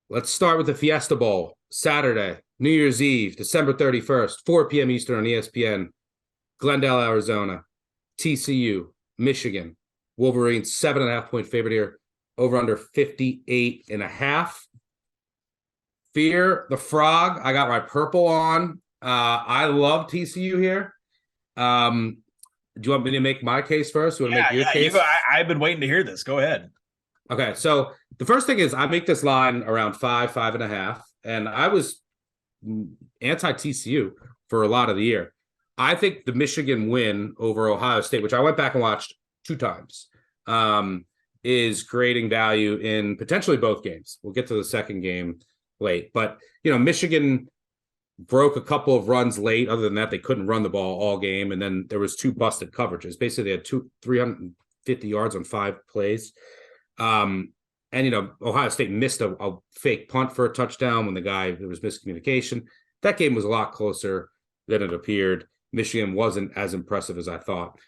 Let's start with the Fiesta Bowl, Saturday, New Year's Eve, December 31st, 4 p.m. Eastern on ESPN, Glendale, Arizona, TCU, Michigan. Wolverines, 7.5-point favorite here, over under 58.5. Fear the Frog. I got my purple on. I love TCU here. Do you want me to make my case first? You want to make your case? I've been waiting to hear this. Go ahead. Okay, so the first thing is I make this line around 5.5, and I was anti-TCU for a lot of the year. I think the Michigan win over Ohio State, which I went back and watched 2 times, is creating value in potentially both games. We'll get to the second game late, but Michigan broke a couple of runs late. Other than that, they couldn't run the ball all game, and then there was 2 busted coverages. Basically, they had 350 yards on 5 plays. And Ohio State missed a fake punt for a touchdown when there was miscommunication. That game was a lot closer than it appeared. Michigan wasn't as impressive as I thought.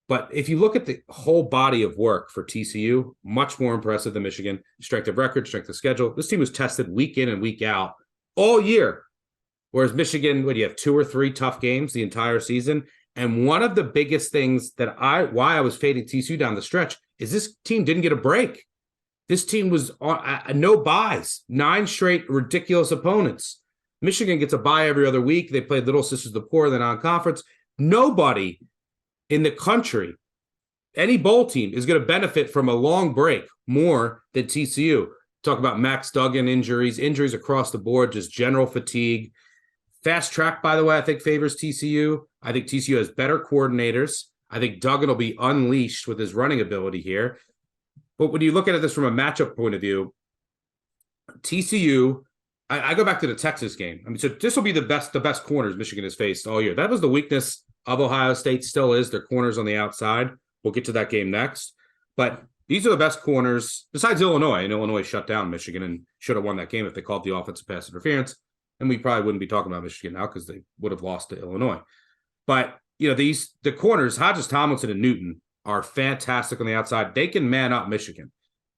But if you look at the whole body of work for TCU, much more impressive than Michigan. Strength of record, strength of schedule. This team was tested week in and week out all year. Whereas Michigan, you have 2 or 3 tough games the entire season. And one of the biggest things why I was fading TCU down the stretch is this team didn't get a break. This team was on no buys, 9 straight ridiculous opponents. Michigan gets a bye every other week. They played Little Sisters of the Poor in the non-conference. Nobody in the country, any bowl team, is going to benefit from a long break more than TCU. Talk about Max Duggan injuries across the board, just general fatigue. Fast track, by the way, I think favors TCU. I think TCU has better coordinators. I think Duggan will be unleashed with his running ability here. But when you look at this from a matchup point of view, TCU, I go back to the Texas game. I mean, so this will be the best corners Michigan has faced all year. That was the weakness of Ohio State, still is. Their corners on the outside. We'll get to that game next. But these are the best corners, besides Illinois. And Illinois shut down Michigan and should have won that game if they called the offensive pass interference. And we probably wouldn't be talking about Michigan now because they would have lost to Illinois. But, the corners, Hodges, Tomlinson, and Newton are fantastic on the outside. They can man up Michigan.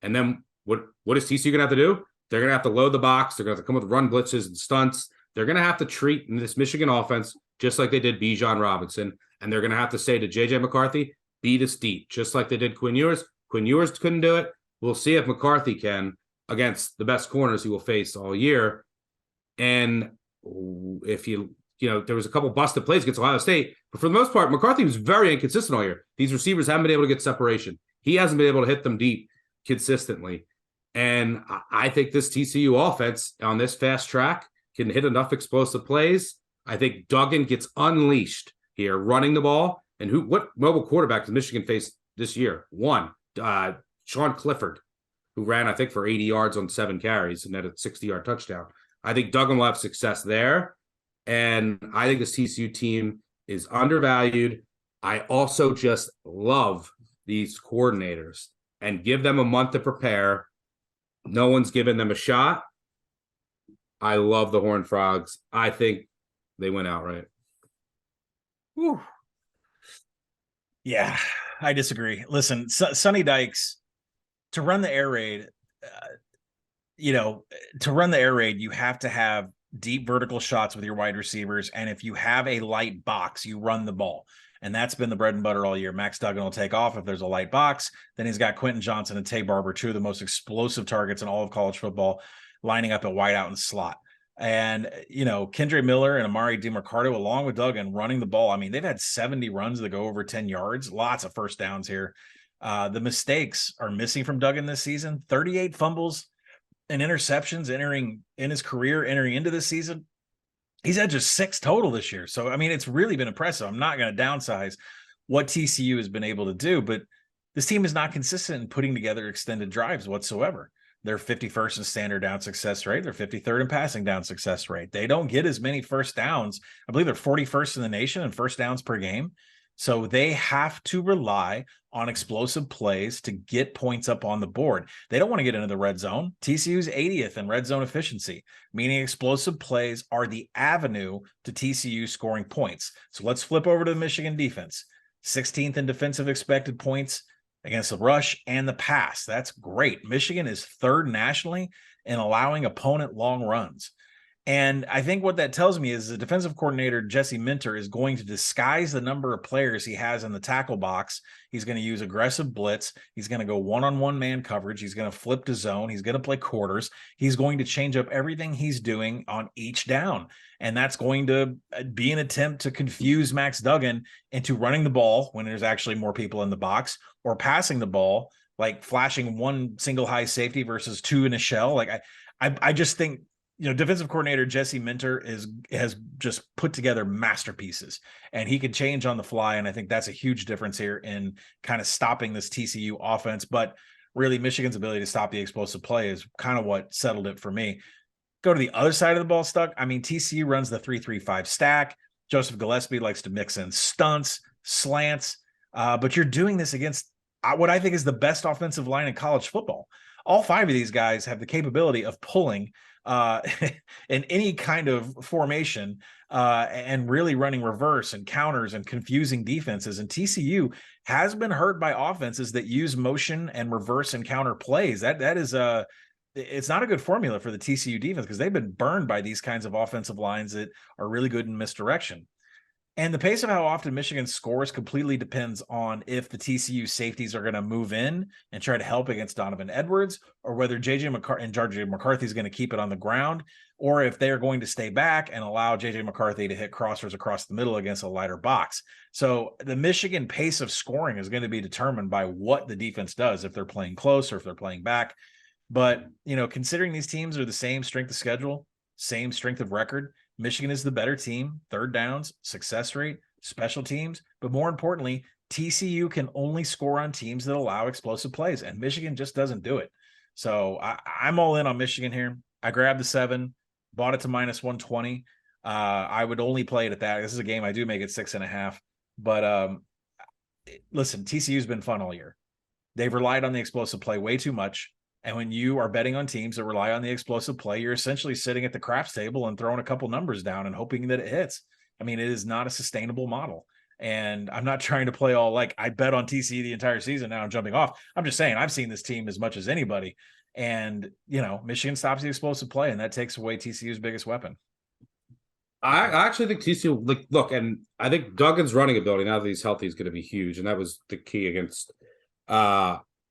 And then what is TCU going to have to do? They're going to have to load the box. They're going to have to come with run blitzes and stunts. They're going to have to treat this Michigan offense just like they did Bijan Robinson. And they're going to have to say to J.J. McCarthy, beat us deep, just like they did Quinn Ewers. Quinn Ewers couldn't do it. We'll see if McCarthy can against the best corners he will face all year. And if there was a couple busted plays against Ohio State, but for the most part, McCarthy was very inconsistent all year. These receivers haven't been able to get separation. He hasn't been able to hit them deep consistently. And I think this TCU offense on this fast track can hit enough explosive plays. I think Duggan gets unleashed here running the ball. And what mobile quarterback does Michigan face this year? One, Sean Clifford, who ran, I think, for 80 yards on 7 carries and had a 60-yard touchdown. I think Duggan will have success there. And I think this TCU team is undervalued. I also just love these coordinators and give them a month to prepare. No one's given them a shot. I love the Horned Frogs. I think they win outright. Whew. Yeah, I disagree. Listen, Sonny Dykes, to run the air raid, you have to have deep vertical shots with your wide receivers. And if you have a light box, you run the ball. And that's been the bread and butter all year. Max Duggan will take off if there's a light box. Then he's got Quentin Johnson and Tay Barber, 2 of the most explosive targets in all of college football, lining up at wideout and slot. And, Kendre Miller and Amari DeMarcado, along with Duggan, running the ball. I mean, they've had 70 runs that go over 10 yards. Lots of first downs here. The mistakes are missing from Duggan this season. 38 fumbles and interceptions entering into this season. He's had just 6 total this year. So, I mean, it's really been impressive. I'm not going to downsize what TCU has been able to do, but this team is not consistent in putting together extended drives whatsoever. They're 51st in standard down success rate. They're 53rd in passing down success rate. They don't get as many first downs. I believe they're 41st in the nation in first downs per game. So they have to rely on explosive plays to get points up on the board. They don't want to get into the red zone. TCU's 80th in red zone efficiency, meaning explosive plays are the avenue to TCU scoring points. So let's flip over to the Michigan defense. 16th in defensive expected points against the rush and the pass. That's great. Michigan is 3rd nationally in allowing opponent long runs. And I think what that tells me is the defensive coordinator, Jesse Minter, is going to disguise the number of players he has in the tackle box. He's going to use aggressive blitz. He's going to go one-on-one man coverage. He's going to flip to zone. He's going to play quarters. He's going to change up everything he's doing on each down. And that's going to be an attempt to confuse Max Duggan into running the ball when there's actually more people in the box, or passing the ball, like flashing one single high safety versus two in a shell. Like I just think, defensive coordinator Jesse Minter has just put together masterpieces, and he could change on the fly. And I think that's a huge difference here in kind of stopping this TCU offense. But really, Michigan's ability to stop the explosive play is kind of what settled it for me. Go to the other side of the ball, Stuck. I mean, TCU runs the 3-3-5 stack. Joseph Gillespie likes to mix in stunts, slants, but you're doing this against what I think is the best offensive line in college football. All five of these guys have the capability of pulling in any kind of formation and really running reverse and counters and confusing defenses. And TCU has been hurt by offenses that use motion and reverse and counter plays. That is it's not a good formula for the TCU defense, because they've been burned by these kinds of offensive lines that are really good in misdirection. And the pace of how often Michigan scores completely depends on if the TCU safeties are going to move in and try to help against Donovan Edwards, or whether JJ McCarthy is going to keep it on the ground, or if they are going to stay back and allow JJ McCarthy to hit crossers across the middle against a lighter box. So the Michigan pace of scoring is going to be determined by what the defense does, if they're playing close or if they're playing back. But, considering these teams are the same strength of schedule, same strength of record, Michigan is the better team, third downs, success rate, special teams. But more importantly, TCU can only score on teams that allow explosive plays, and Michigan just doesn't do it. So I'm all in on Michigan here. I grabbed the 7, bought it to -120. I would only play it at that. This is a game I do make it 6.5. But listen, TCU's been fun all year. They've relied on the explosive play way too much. And when you are betting on teams that rely on the explosive play, you're essentially sitting at the craps table and throwing a couple numbers down and hoping that it hits. I mean, it is not a sustainable model. And I'm not trying to play all like I bet on TCU the entire season. Now I'm jumping off. I'm just saying I've seen this team as much as anybody. And, Michigan stops the explosive play, and that takes away TCU's biggest weapon. I actually think TCU, look, and I think Duggan's running ability, now that he's healthy, is going to be huge. And that was the key against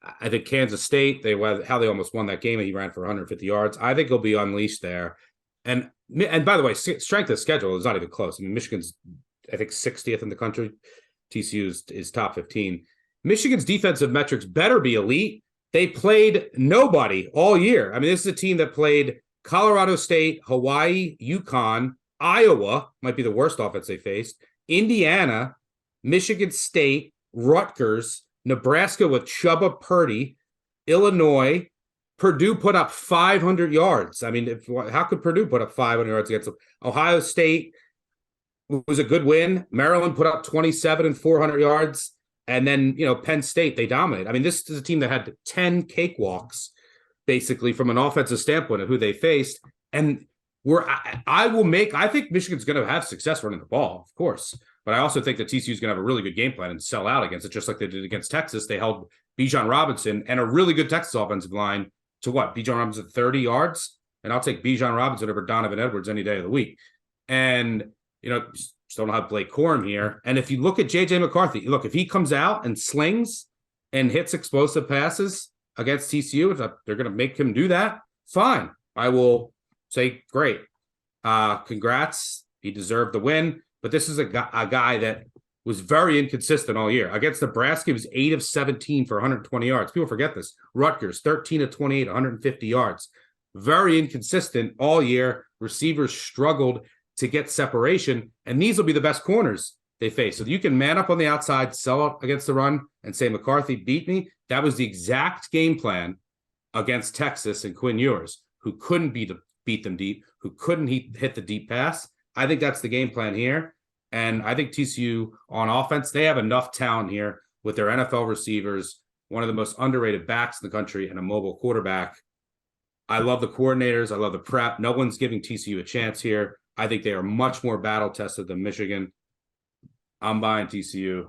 I think Kansas State, how they almost won that game, and he ran for 150 yards. I think he'll be unleashed there. And by the way, strength of schedule is not even close. I mean, Michigan's, I think, 60th in the country. TCU is top 15. Michigan's defensive metrics better be elite. They played nobody all year. I mean, this is a team that played Colorado State, Hawaii, UConn, Iowa, might be the worst offense they faced, Indiana, Michigan State, Rutgers, Nebraska with Chubba Purdy, Illinois. Purdue put up 500 yards. I mean, how could Purdue put up 500 yards against them? Ohio State was a good win. Maryland put up 27 and 400 yards. And then, Penn State, they dominated. I mean, this is a team that had 10 cakewalks, basically, from an offensive standpoint of who they faced. And I think Michigan's going to have success running the ball, of course. But I also think that TCU is going to have a really good game plan and sell out against it, just like they did against Texas. They held Bijan Robinson and a really good Texas offensive line to what? Bijan Robinson 30 yards? And I'll take Bijan Robinson over Donovan Edwards any day of the week. And, just don't know how to play Corum here. And if you look at JJ McCarthy, if he comes out and slings and hits explosive passes against TCU, if they're going to make him do that, fine. I will say, great. Congrats. He deserved the win. But this is a guy that was very inconsistent all year. Against Nebraska, he was 8 of 17 for 120 yards. People forget this. Rutgers, 13 of 28, 150 yards. Very inconsistent all year. Receivers struggled to get separation, and these will be the best corners they face. So you can man up on the outside, sell up against the run, and say, McCarthy beat me. That was the exact game plan against Texas and Quinn Ewers, who couldn't beat them deep, who couldn't hit the deep pass. I think that's the game plan here. And I think TCU on offense, they have enough talent here with their NFL receivers, one of the most underrated backs in the country, and a mobile quarterback. I love the coordinators. I love the prep. No one's giving TCU a chance here. I think they are much more battle tested than Michigan. I'm buying TCU.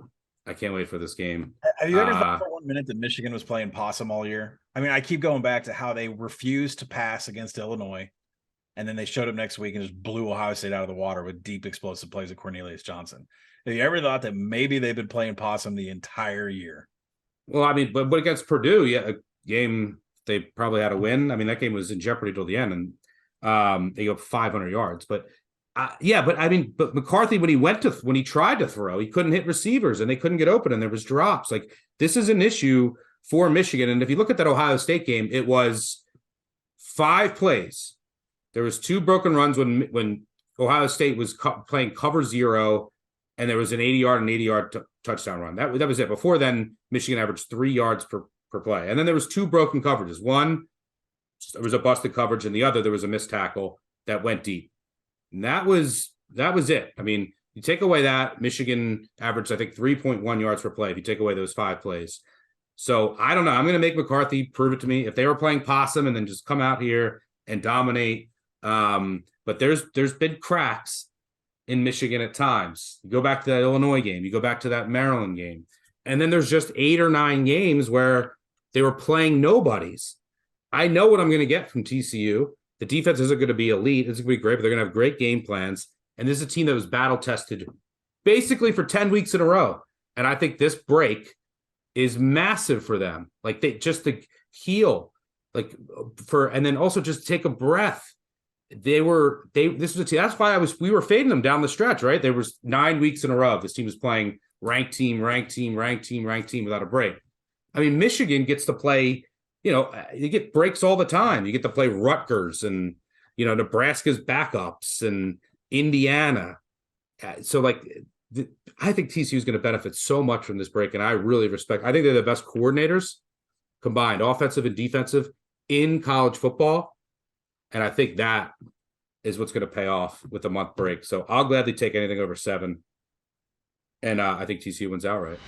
I can't wait for this game. Have you ever thought for 1 minute that Michigan was playing possum all year? I mean, I keep going back to how they refused to pass against Illinois, and then they showed up next week and just blew Ohio State out of the water with deep explosive plays of Cornelius Johnson. Have you ever thought that maybe they've been playing possum the entire year? Well, I mean, but against Purdue, yeah, a game they probably had a win. I mean, that game was in jeopardy till the end, and they go 500 yards. But yeah, but I mean, but McCarthy when he tried to throw, he couldn't hit receivers, and they couldn't get open, and there was drops. Like this is an issue for Michigan. And if you look at that Ohio State game, it was 5 plays. There was 2 broken runs when Ohio State was playing cover 0, and there was an 80-yard and 80-yard touchdown run. That was it. Before then, Michigan averaged 3 yards per play. And then there was 2 broken coverages. One, there was a busted coverage, and the other, there was a missed tackle that went deep. And that was it. I mean, you take away that, Michigan averaged, I think, 3.1 yards per play if you take away those 5 plays. So I don't know. I'm going to make McCarthy prove it to me. If they were playing possum and then just come out here and dominate. But there's been cracks in Michigan at times. You go back to that Illinois game. You go back to that Maryland game. And then there's just 8 or 9 games where they were playing nobodies. I know what I'm going to get from TCU. The defense isn't going to be elite. It's going to be great, but they're going to have great game plans. And this is a team that was battle tested basically for 10 weeks in a row. And I think this break is massive for them. Like they just to heal, and then also just take a breath. This was a team. That's why we were fading them down the stretch, right? There was 9 weeks in a row. This team was playing ranked team without a break. I mean, Michigan gets to play, you get breaks all the time. You get to play Rutgers and, Nebraska's backups and Indiana. So I think TCU is going to benefit so much from this break. And I really I think they're the best coordinators combined, offensive and defensive, in college football. And I think that is what's going to pay off with a month break. So I'll gladly take anything over 7. And I think TCU wins outright.